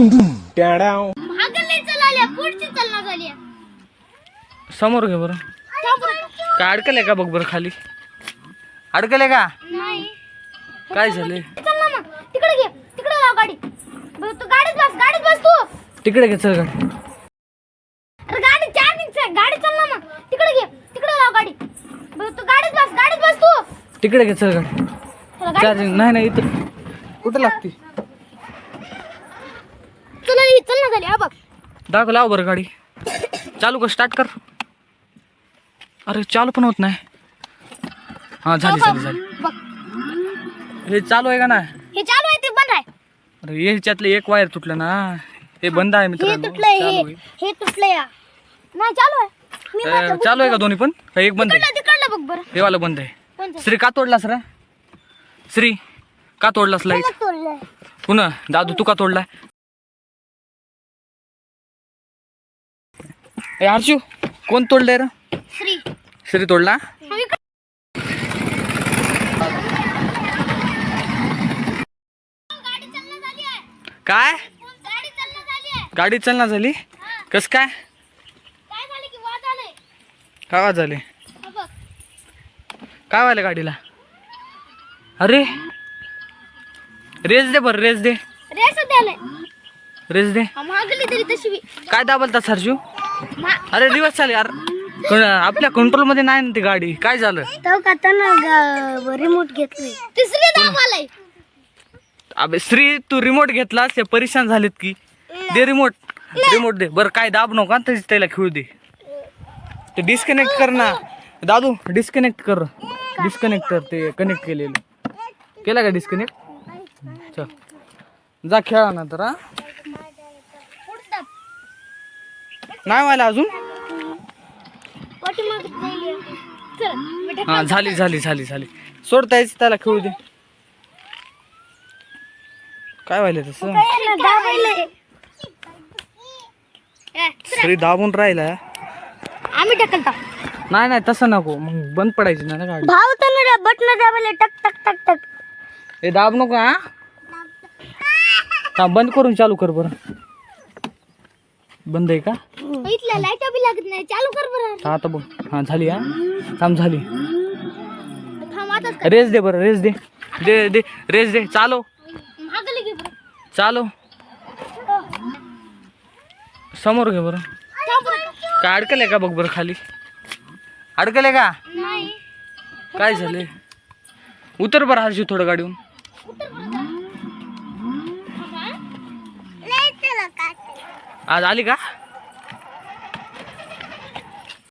मागं नाही चालल्या, पुढची चालना झाली. समोर घे बरं. काय अडकले का बघ बरं खाली. अडकले का? नाही. काय झाले? चल ना मग. तिकडे घे. तिकडे लाव गाडी. बरं तू गाडीत बस तू. तिकडे घे चल गाडी. अरे गाडी चार्जिंग आहे. गाडी चल ना मग. तिकडे घे. तिकडे लाव गाडी. बरं तू गाडीत बस तू. तिकडे घे चल गाडी. चार्जिंग नाही इथं कुठे लागते. चल ना झाली. हा बघ. दाखव लाव बरं गाडी. चालू कर स्टार्ट कर. अरे चालू पण होत नाही. हा झाली. बघ. हे चालू आहे का ना? हे चालू आहे ते बंद आहे. अरे ह्याच्यातले एक वायर तुटलं ना. हे बंद आहे हे मित्रांनो. तुटलंय. चालू आहे. हे तुटलंय. नाही चालू आहे. चालू आहे का दोन्ही पण? का एक बंद आहे? तिकडलं बघ बरं. हे वाला बंद आहे. कोणतं? श्री का तोडलास रे? श्री का तोडलास लाईट? तोडलंय. पुन्हा दादू तू का तोडलाय? ए हर्षू कोण तोडलंय रे? श्री तोडला. काय गाडी चालना झाली? कस काय काय आवाज झाले? काय व्हायला गाडीला? अरे रेस दे बरं रेस दे. रेस दे. मागली तरी तशी काय दाबलतात हर्षू? अरे रिवर्स चालेल यार. आपल्या कंट्रोल मध्ये नाही ना ती गाडी. काय झालं? रिमोट घेतली. तिसरी दाब आलाय. अबे श्री तू रिमोट घेतला ते परेशान झालेत की. दे रिमोट. रिमोट दे बरं. काय दाब नका त्याला खेळू दे. ते डिस्कनेक्ट कर ना दादू. डिस्कनेक्ट कर. डिस्कनेक्ट कर. ते कनेक्ट केलेलं केलं का डिस्कनेक्ट? चल जा खेळा ना तर. नाही व्हायला अजून. हा झाली. सोडता यायचं त्याला खेळू दे. काय व्हायला तसं? श्री दाबून राहिला. आम्ही ढकलता. नाही तसं नको. मग बंद पडायची ना गाडी. भाव तर बटन दाबायला टक. हे दाब नको. हा बंद करून चालू कर बरं. बंद आहे का? इथल्या लाईट बी लागत नाही. चालू कर बरं. हा आता बघ. हा झाली. हा थांब झाली. थांब आता. रेस दे बरं. रेस दे. दे रेस दे. चालो मागली घे बरं. चालो समोर घे बरं. काय अडकले का बघ बरं खाली. अडकले का? नाही. काय झाले? उतर बरं हर्षू थोडं गाडीहून. आज आली का?